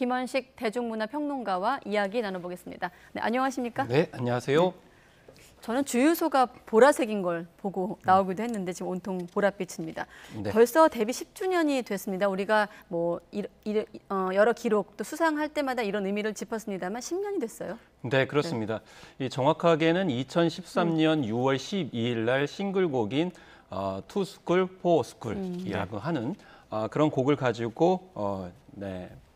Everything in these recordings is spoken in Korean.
김원식 대중문화평론가와 이야기 나눠보겠습니다. 네, 안녕하십니까? 네, 안녕하세요. 네. 저는 주유소가 보라색인 걸 보고 나오기도 했는데 지금 온통 보랏빛입니다. 네. 벌써 데뷔 10주년이 됐습니다. 우리가 뭐 여러 기록 또 수상할 때마다 이런 의미를 짚었습니다만 10년이 됐어요. 네, 그렇습니다. 이 정확하게는 2013년 6월 12일 날 싱글곡인 To School, For School이라고 하는 그런 곡을 가지고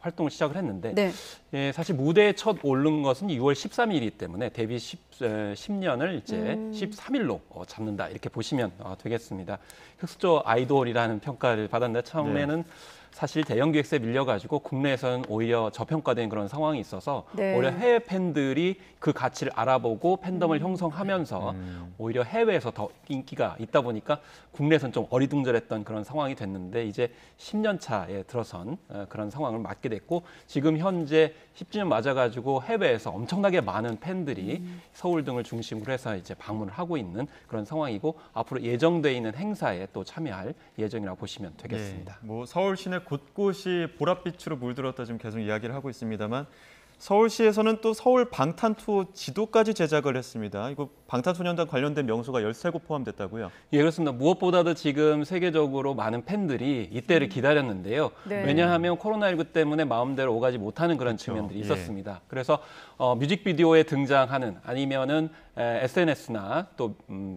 활동을 시작을 했는데 네. 예, 사실 무대에 첫 오른 것은 6월 13일이기 때문에 데뷔 10년을 이제 13일로 잡는다 이렇게 보시면 되겠습니다. 흑수저 아이돌이라는 평가를 받았는데 처음에는 사실 대형 기획사에 밀려가지고 국내에서는 오히려 저평가된 그런 상황이 있어서 오히려 해외 팬들이 그 가치를 알아보고 팬덤을 형성하면서 오히려 해외에서 더 인기가 있다 보니까 국내에서는 좀 어리둥절했던 그런 상황이 됐는데 이제 10년 차에 들어선 그런 상황을 맞게 됐고 지금 현재 10주년 맞아가지고 해외에서 엄청나게 많은 팬들이 서울 등을 중심으로 해서 이제 방문을 하고 있는 그런 상황이고 앞으로 예정돼 있는 행사에 또 참여할 예정이라고 보시면 되겠습니다. 네, 뭐 서울 시내 곳곳이 보랏빛으로 물들었다 지금 계속 이야기를 하고 있습니다만 서울시에서는 또 서울 방탄 투어 지도까지 제작을 했습니다. 이거 방탄소년단 관련된 명소가 13곳 포함됐다고요? 예, 그렇습니다. 무엇보다도 지금 세계적으로 많은 팬들이 이때를 기다렸는데요. 네. 왜냐하면 코로나19 때문에 마음대로 오가지 못하는 그런 측면들이 있었습니다. 그래서 뮤직비디오에 등장하는 아니면은 SNS나 또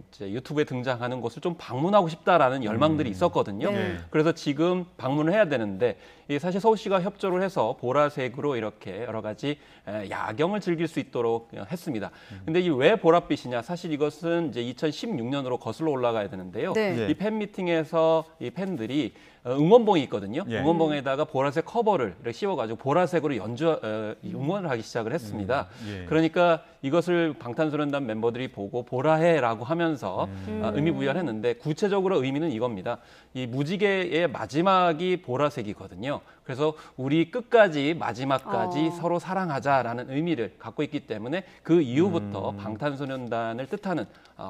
이제 유튜브에 등장하는 곳을 좀 방문하고 싶다라는 열망들이 있었거든요. 그래서 지금 방문을 해야 되는데 사실 서울시가 협조를 해서 보라색으로 이렇게 여러 가지 야경을 즐길 수 있도록 했습니다. 근데 이 왜 보랏빛이냐? 사실 이것은 이제 2016년으로 거슬러 올라가야 되는데요. 이 팬미팅에서 이 팬들이 응원봉이 있거든요. 응원봉에다가 보라색 커버를 이렇게 씌워가지고 보라색으로 응원을 하기 시작을 했습니다. 그러니까 이것을 방탄소년단 멤버들이 보고 보라해라고 하면서 의미 부여를 했는데 구체적으로 의미는 이겁니다. 이 무지개의 마지막이 보라색이거든요. 그래서 우리 끝까지 마지막까지 서로 사랑하자라는 의미를 갖고 있기 때문에 그 이후부터 방탄소년단을 뜻하는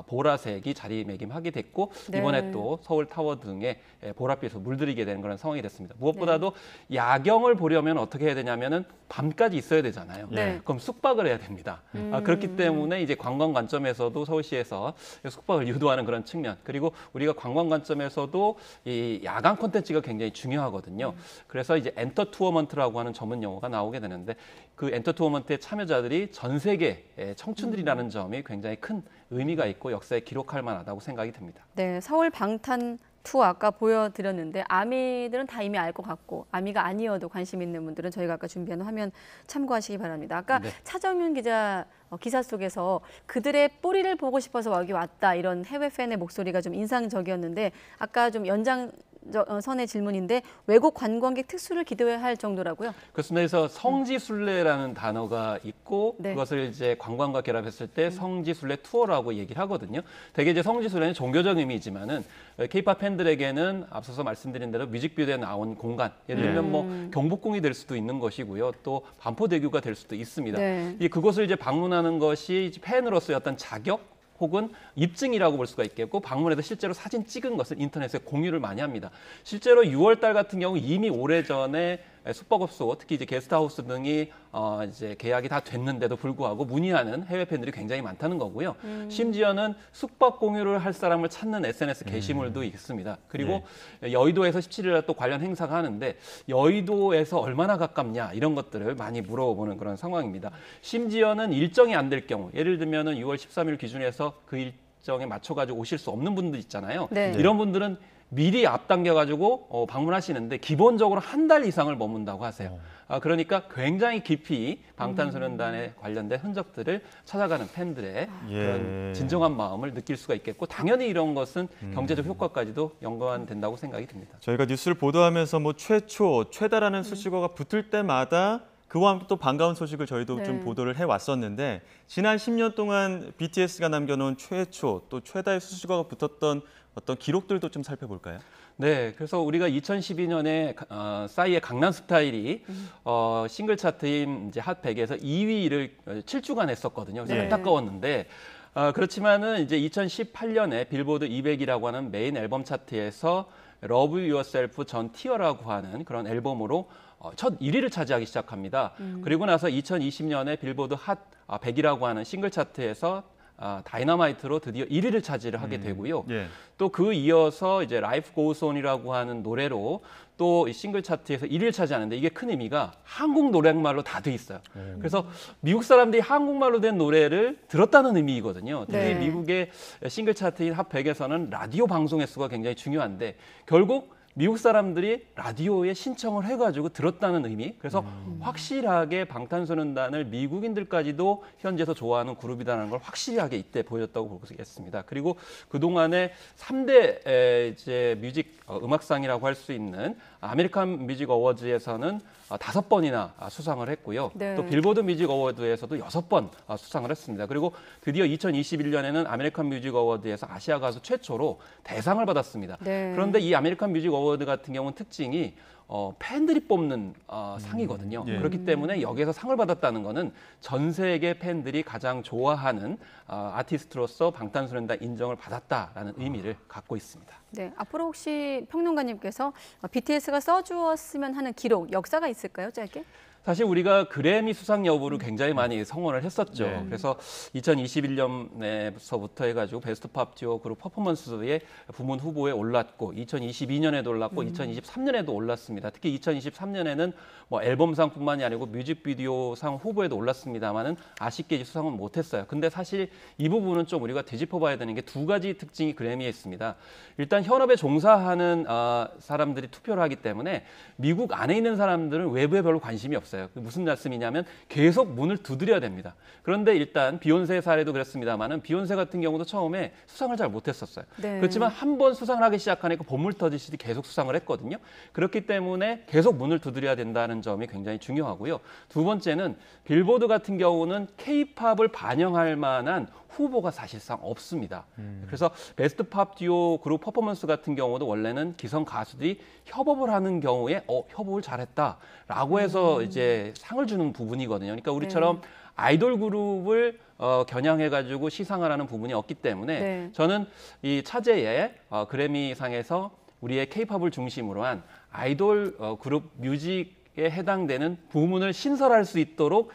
보라색이 자리매김하게 됐고 이번에 또 서울 타워 등의 보랏빛으로 물들이게 되는 그런 상황이 됐습니다. 무엇보다도 야경을 보려면 어떻게 해야 되냐면은 밤까지 있어야 되잖아요. 그럼 숙박을 해야 됩니다. 그렇기 때문에 이제 관광 관점에서도 서울시에서 숙박을 유도하는 그런 측면 그리고 우리가 관광 관점에서도 이 야간 콘텐츠가 굉장히 중요하거든요. 그래서 이제 엔터투어먼트라고 하는 전문 용어가 나오게 되는데 그 엔터투어먼트의 참여자들이 전 세계 청춘들이라는 점이 굉장히 큰 의미가 있고 역사에 기록할 만하다고 생각이 듭니다. 네, 서울 방탄 투어 아까 보여드렸는데 아미들은 다 이미 알 것 같고 아미가 아니어도 관심 있는 분들은 저희가 아까 준비한 화면 참고하시기 바랍니다. 아까 차정윤 기자 기사 속에서 그들의 뿌리를 보고 싶어서 여기 왔다 이런 해외 팬의 목소리가 좀 인상적이었는데 아까 좀 연장선의 질문인데 외국 관광객 특수를 기대할 정도라고요? 그렇습니다. 그래서 성지순례라는 단어가 있고 그것을 이제 관광과 결합했을 때 성지순례 투어라고 얘기를 하거든요. 대개 이제 성지순례는 종교적 의미이지만은 K-팝 팬들에게는 앞서서 말씀드린 대로 뮤직비디오에 나온 공간, 예를 들면 뭐 경복궁이 될 수도 있는 것이고요, 또 반포대교가 될 수도 있습니다. 그곳을 이제 방문하는 것이 팬으로서의 어떤 자격 혹은 입증이라고 볼 수가 있겠고 방문해서 실제로 사진 찍은 것을 인터넷에 공유를 많이 합니다. 실제로 6월 달 같은 경우 이미 오래전에 숙박업소, 특히 이제 게스트하우스 등이 이제 계약이 다 됐는데도 불구하고 문의하는 해외 팬들이 굉장히 많다는 거고요. 심지어는 숙박 공유를 할 사람을 찾는 SNS 게시물도 있습니다. 그리고 여의도에서 17일 날 또 관련 행사가 하는데 여의도에서 얼마나 가깝냐 이런 것들을 많이 물어보는 그런 상황입니다. 심지어는 일정이 안 될 경우, 예를 들면은 6월 13일 기준에서 그 일정에 맞춰가지고 오실 수 없는 분들 있잖아요. 이런 분들은 미리 앞당겨가지고 방문하시는데 기본적으로 한 달 이상을 머문다고 하세요. 그러니까 굉장히 깊이 방탄소년단에 관련된 흔적들을 찾아가는 팬들의 그런 진정한 마음을 느낄 수가 있겠고 당연히 이런 것은 경제적 효과까지도 연관된다고 생각이 듭니다. 저희가 뉴스를 보도하면서 뭐 최초, 최다라는 수식어가 붙을 때마다 그와 함께 또 반가운 소식을 저희도 좀 보도를 해왔었는데 지난 10년 동안 BTS가 남겨놓은 최초 또 최다의 수식어가 붙었던 어떤 기록들도 좀 살펴볼까요? 네, 그래서 우리가 2012년에 싸이의 강남 스타일이 싱글 차트인 이제 핫 100에서 2위를 7주간 했었거든요. 그래서 안타까웠는데 그렇지만은 이제 2018년에 빌보드 200이라고 하는 메인 앨범 차트에서 러브 유어셀프 전 티어라고 하는 그런 앨범으로 첫 1위를 차지하기 시작합니다. 그리고 나서 2020년에 빌보드 핫 100이라고 하는 싱글 차트에서 다이너마이트로 드디어 1위를 차지를 하게 되고요. 예. 또 그 이어서 이제 라이프 고우스 온이라고 하는 노래로 또 이 싱글 차트에서 1위를 차지하는데 이게 큰 의미가 한국 노랫말로 다 돼 있어요. 그래서 미국 사람들이 한국말로 된 노래를 들었다는 의미이거든요. 특히 네. 미국의 싱글 차트인 핫 100에서는 라디오 방송 횟수가 굉장히 중요한데 결국 미국 사람들이 라디오에 신청을 해가지고 들었다는 의미. 그래서 확실하게 방탄소년단을 미국인들까지도 현지에서 좋아하는 그룹이라는 걸 확실하게 이때 보여줬다고 보겠습니다. 그리고 그 동안에 3대 이제 뮤직 음악상이라고 할 수 있는 아메리칸 뮤직 어워즈에서는 5번이나 수상을 했고요. 네. 또 빌보드 뮤직 어워드에서도 6번 수상을 했습니다. 그리고 드디어 2021년에는 아메리칸 뮤직 어워드에서 아시아 가수 최초로 대상을 받았습니다. 네. 그런데 이 아메리칸 뮤직 어워드 같은 경우는 특징이 팬들이 뽑는 상이거든요. 예. 그렇기 때문에 여기에서 상을 받았다는 거는 전 세계 팬들이 가장 좋아하는 아티스트로서 방탄소년단 인정을 받았다라는 의미를 갖고 있습니다. 네, 앞으로 혹시 평론가님께서 BTS가 써주었으면 하는 기록, 역사가 있을까요? 짧게? 사실 우리가 그래미 수상 여부를 굉장히 많이 성원을 했었죠. 네. 그래서 2021년에서부터 해가지고 베스트 팝 듀오 그룹 퍼포먼스의 부문 후보에 올랐고 2022년에도 올랐고 2023년에도 올랐습니다. 특히 2023년에는 뭐 앨범상뿐만이 아니고 뮤직비디오상 후보에도 올랐습니다만은 아쉽게 수상은 못했어요. 근데 사실 이 부분은 좀 우리가 되짚어봐야 되는 게 두 가지 특징이 그래미에 있습니다. 일단 현업에 종사하는 사람들이 투표를 하기 때문에 미국 안에 있는 사람들은 외부에 별로 관심이 없어요. 무슨 말씀이냐면 계속 문을 두드려야 됩니다. 그런데 일단 비욘세 사례도 그랬습니다만은 비욘세 같은 경우도 처음에 수상을 잘 못했었어요. 네. 그렇지만 한 번 수상을 하기 시작하니까 본물 터지시듯이 계속 수상을 했거든요. 그렇기 때문에 계속 문을 두드려야 된다는 점이 굉장히 중요하고요. 두 번째는 빌보드 같은 경우는 K-팝을 반영할 만한 후보가 사실상 없습니다. 그래서 베스트 팝 듀오 그룹 퍼포먼스 같은 경우도 원래는 기성 가수들이 협업을 하는 경우에 협업을 잘했다라고 해서 이제 상을 주는 부분이거든요. 그러니까 우리처럼 아이돌 그룹을 겨냥해가지고 시상을 하는 부분이 없기 때문에 네. 저는 이 차제에 그래미상에서 우리의 K-팝을 중심으로 한 아이돌 그룹 뮤직에 해당되는 부문을 신설할 수 있도록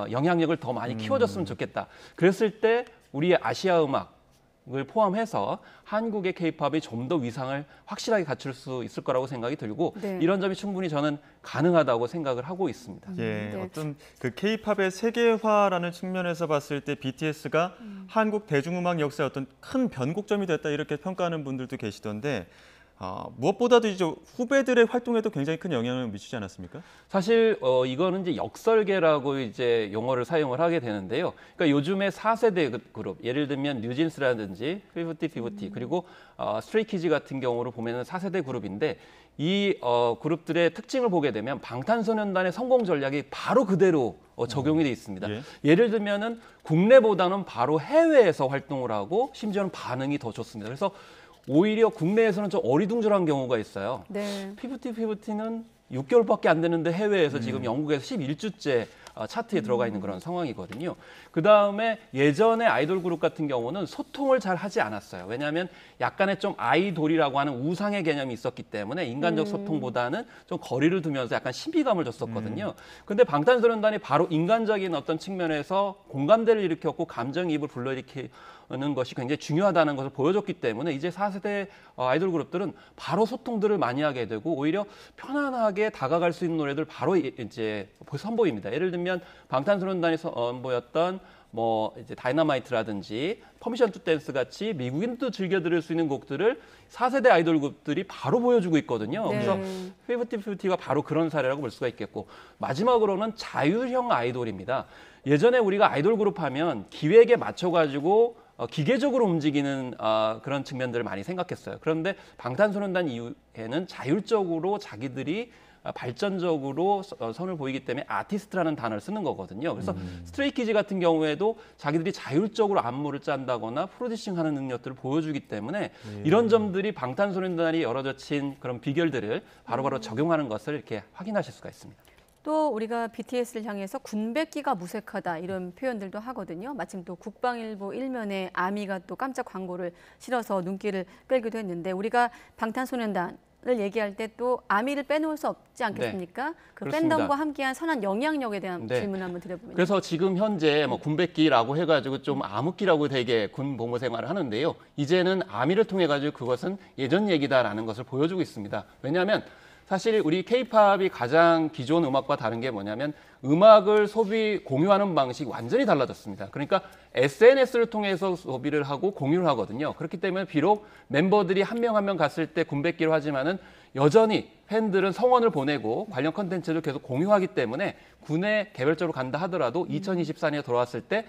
영향력을 더 많이 키워줬으면 좋겠다. 그랬을 때 우리의 아시아 음악을 포함해서 한국의 K-팝이 좀 더 위상을 확실하게 갖출 수 있을 거라고 생각이 들고 네. 이런 점이 충분히 저는 가능하다고 생각을 하고 있습니다. 예, 네. 어떤 그 K-팝의 세계화라는 측면에서 봤을 때 BTS가 한국 대중음악 역사의 어떤 큰 변곡점이 됐다 이렇게 평가하는 분들도 계시던데 무엇보다도 이제 후배들의 활동에도 굉장히 큰 영향을 미치지 않았습니까? 사실 이거는 이제 역설계라고 이제 용어를 사용을 하게 되는데요. 그러니까 요즘에 4세대 그룹, 예를 들면 뉴진스라든지 피프티 그리고 스트레이키즈 같은 경우로 보면은 4세대 그룹인데 이 그룹들의 특징을 보게 되면 방탄소년단의 성공 전략이 바로 그대로 적용이 돼 있습니다. 예. 예를 들면은 국내보다는 바로 해외에서 활동을 하고 심지어는 반응이 더 좋습니다. 그래서 오히려 국내에서는 좀 어리둥절한 경우가 있어요. 네. 피프티는 6개월밖에 안 되는데 해외에서 지금 영국에서 11주째 차트에 들어가 있는 그런 상황이거든요. 그다음에 예전에 아이돌 그룹 같은 경우는 소통을 잘 하지 않았어요. 왜냐하면 약간의 좀 아이돌이라고 하는 우상의 개념이 있었기 때문에 인간적 소통보다는 좀 거리를 두면서 약간 신비감을 줬었거든요. 근데 방탄소년단이 바로 인간적인 어떤 측면에서 공감대를 일으켰고 감정이입을 불러일으키는 것이 굉장히 중요하다는 것을 보여줬기 때문에 이제 4세대 아이돌 그룹들은 바로 소통들을 많이 하게 되고 오히려 편안하게 다가갈 수 있는 노래들 바로 이제 선보입니다. 예를 들면 방탄소년단이 선보였던 뭐 이제 다이너마이트라든지 퍼미션 투 댄스 같이 미국인도 즐겨 들을 수 있는 곡들을 4세대 아이돌 그룹들이 바로 보여주고 있거든요. 네. 그래서 피프티가 바로 그런 사례라고 볼 수가 있겠고 마지막으로는 자율형 아이돌입니다. 예전에 우리가 아이돌 그룹 하면 기획에 맞춰가지고 기계적으로 움직이는 그런 측면들을 많이 생각했어요. 그런데 방탄소년단 이후에는 자율적으로 자기들이 발전적으로 선을 보이기 때문에 아티스트라는 단어를 쓰는 거거든요. 그래서 스트레이키즈 같은 경우에도 자기들이 자율적으로 안무를 짠다거나 프로듀싱하는 능력들을 보여주기 때문에 이런 점들이 방탄소년단이 열어젖힌 그런 비결들을 바로바로 적용하는 것을 이렇게 확인하실 수가 있습니다. 또 우리가 BTS를 향해서 군백기가 무색하다 이런 표현들도 하거든요. 마침 또 국방일보 일면에 아미가 또 깜짝 광고를 실어서 눈길을 끌기도 했는데 우리가 방탄소년단 얘기할 때 또 아미를 빼놓을 수 없지 않겠습니까? 그 그렇습니다. 팬덤과 함께한 선한 영향력에 대한 네. 질문 한번 드려보면요. 그래서 지금 현재 뭐 군백기라고 해가지고 좀 암흑기라고 되게 군 복무 생활을 하는데요. 이제는 아미를 통해 가지고 그것은 예전 얘기다라는 것을 보여주고 있습니다. 왜냐하면 사실 우리 K-팝이 가장 기존 음악과 다른 게 뭐냐면 음악을 공유하는 방식이 완전히 달라졌습니다. 그러니까 SNS를 통해서 소비를 하고 공유를 하거든요. 그렇기 때문에 비록 멤버들이 한 명 한 명 갔을 때 군백기로 하지만은 여전히 팬들은 성원을 보내고 관련 컨텐츠를 계속 공유하기 때문에 군에 개별적으로 간다 하더라도 2024년에 돌아왔을 때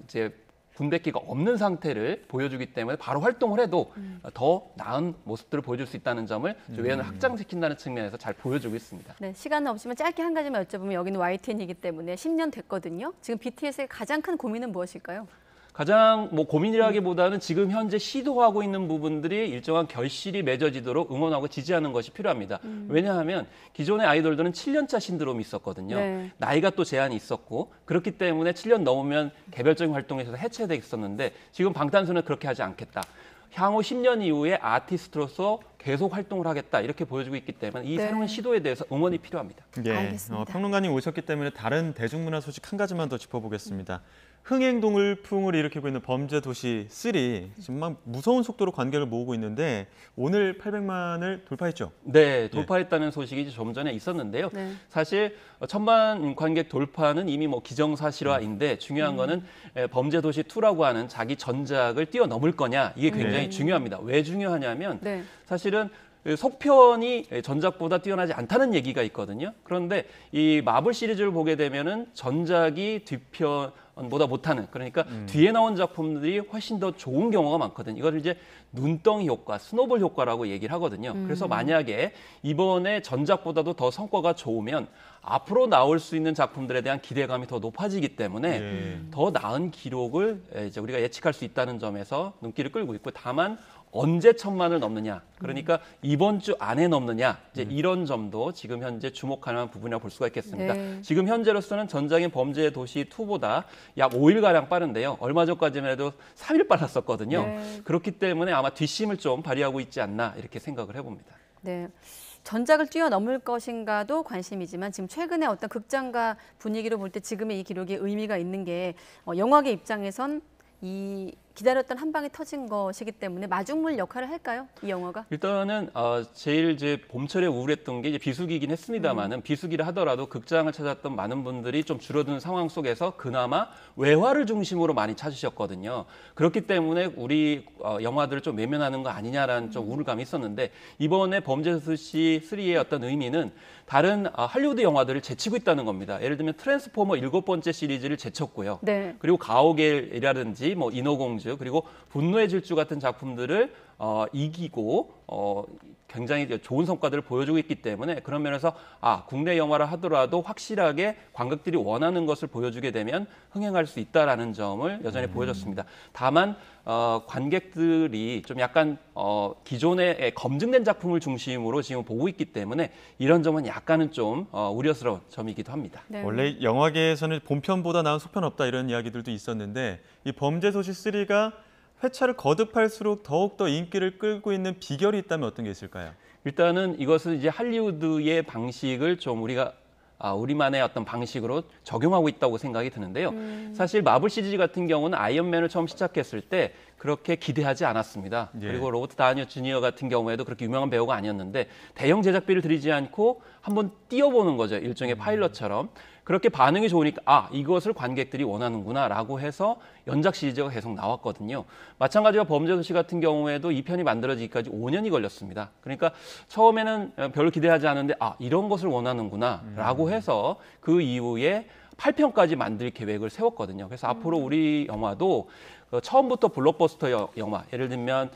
이제 군백기가 없는 상태를 보여주기 때문에 바로 활동을 해도 더 나은 모습들을 보여줄 수 있다는 점을 외연을 확장시킨다는 측면에서 잘 보여주고 있습니다. 네, 시간은 없지만 짧게 한 가지만 여쭤보면 여기는 YTN이기 때문에 10년 됐거든요. 지금 BTS의 가장 큰 고민은 무엇일까요? 가장 뭐 고민이라기보다는 지금 현재 시도하고 있는 부분들이 일정한 결실이 맺어지도록 응원하고 지지하는 것이 필요합니다. 왜냐하면 기존의 아이돌들은 7년차 신드롬이 있었거든요. 네. 나이가 또 제한이 있었고 그렇기 때문에 7년 넘으면 개별적인 활동에서 해체되어 있었는데 지금 방탄소년은 그렇게 하지 않겠다. 향후 10년 이후에 아티스트로서 계속 활동을 하겠다 이렇게 보여주고 있기 때문에 이 네. 새로운 시도에 대해서 응원이 필요합니다. 예, 알겠습니다. 평론가님 오셨기 때문에 다른 대중문화 소식 한 가지만 더 짚어보겠습니다. 흥행동물풍을 일으키고 있는 범죄도시 3 지금 막 무서운 속도로 관객을 모으고 있는데 오늘 800만을 돌파했죠. 네, 돌파했다는 소식이 좀 전에 있었는데요. 네. 사실 1000만 관객 돌파는 이미 뭐 기정사실화인데 중요한 거는 범죄도시 2라고 하는 자기 전작을 뛰어넘을 거냐 이게 굉장히 중요합니다. 왜 중요하냐면 네. 사실은 속편이 전작보다 뛰어나지 않다는 얘기가 있거든요. 그런데 이 마블 시리즈를 보게 되면은 전작이 뒤편보다 못하는 그러니까 뒤에 나온 작품들이 훨씬 더 좋은 경우가 많거든요. 이걸 이제 눈덩이 효과, 스노볼 효과라고 얘기를 하거든요. 그래서 만약에 이번에 전작보다도 더 성과가 좋으면 앞으로 나올 수 있는 작품들에 대한 기대감이 더 높아지기 때문에 더 나은 기록을 이제 우리가 예측할 수 있다는 점에서 눈길을 끌고 있고 다만 언제 1000만을 넘느냐, 그러니까 이번 주 안에 넘느냐, 이제 이런 점도 지금 현재 주목할 만한 부분이라고 볼 수가 있겠습니다. 네. 지금 현재로서는 전작인 범죄도시 2보다 약 5일가량 빠른데요. 얼마 전까지만 해도 3일 빨랐었거든요. 네. 그렇기 때문에 아마 뒷심을 좀 발휘하고 있지 않나 이렇게 생각을 해봅니다. 네. 전작을 뛰어넘을 것인가도 관심이지만 지금 최근에 어떤 극장가 분위기로 볼 때 지금의 이 기록이 의미가 있는 게 영화계 입장에선 이 기다렸던 한 방이 터진 것이기 때문에 마중물 역할을 할까요? 이 영화가? 일단은 제일 이제 봄철에 우울했던 게 이제 비수기이긴 했습니다만은 비수기를 하더라도 극장을 찾았던 많은 분들이 좀 줄어든 상황 속에서 그나마 외화를 중심으로 많이 찾으셨거든요. 그렇기 때문에 우리 영화들을 좀 외면하는 거 아니냐라는 좀 우울감이 있었는데 이번에 범죄도시 3의 어떤 의미는 다른 할리우드 영화들을 제치고 있다는 겁니다. 예를 들면 트랜스포머 7번째 시리즈를 제쳤고요. 네. 그리고 가오갤이라든지 뭐 인어공주 그리고 분노의 질주 같은 작품들을 이기고 굉장히 좋은 성과들을 보여주고 있기 때문에 그런 면에서 국내 영화를 하더라도 확실하게 관객들이 원하는 것을 보여주게 되면 흥행할 수 있다라는 점을 여전히 보여줬습니다. 다만 관객들이 좀 약간 기존의 검증된 작품을 중심으로 지금 보고 있기 때문에 이런 점은 약간은 좀 우려스러운 점이기도 합니다. 네. 원래 영화계에서는 본편보다 나은 속편 없다 이런 이야기들도 있었는데 이 범죄도시 3가 회차를 거듭할수록 더욱더 인기를 끌고 있는 비결이 있다면 어떤 게 있을까요? 일단은 이것은 이제 할리우드의 방식을 좀 우리가 우리만의 어떤 방식으로 적용하고 있다고 생각이 드는데요. 사실 마블 시리즈 같은 경우는 아이언맨을 처음 시작했을 때 그렇게 기대하지 않았습니다. 예. 그리고 로버트 다니 주니어 같은 경우에도 그렇게 유명한 배우가 아니었는데 대형 제작비를 들이지 않고 한번 띄워보는 거죠. 일종의 파일럿처럼. 그렇게 반응이 좋으니까 이것을 관객들이 원하는구나라고 해서 연작 시리즈가 계속 나왔거든요. 마찬가지로 범죄도시 같은 경우에도 이 편이 만들어지기까지 5년이 걸렸습니다. 그러니까 처음에는 별로 기대하지 않았는데 이런 것을 원하는구나라고 해서 그 이후에 8편까지 만들 계획을 세웠거든요. 그래서 앞으로 우리 영화도 처음부터 블록버스터 영화, 예를 들면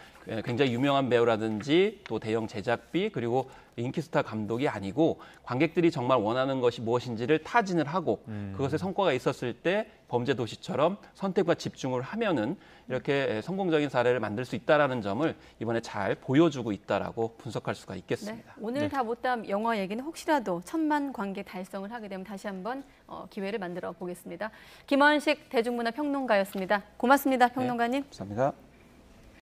굉장히 유명한 배우라든지 또 대형 제작비 그리고 인기스타 감독이 아니고 관객들이 정말 원하는 것이 무엇인지를 타진을 하고 그것에 성과가 있었을 때 범죄도시처럼 선택과 집중을 하면은 이렇게 성공적인 사례를 만들 수 있다라는 점을 이번에 잘 보여주고 있다라고 분석할 수가 있겠습니다. 네. 오늘 다 못한 영화 얘기는 혹시라도 1000만 관객 달성을 하게 되면 다시 한번 기회를 만들어 보겠습니다. 김원식 대중문화 평론가였습니다. 고맙습니다, 평론가님. 감사합니다.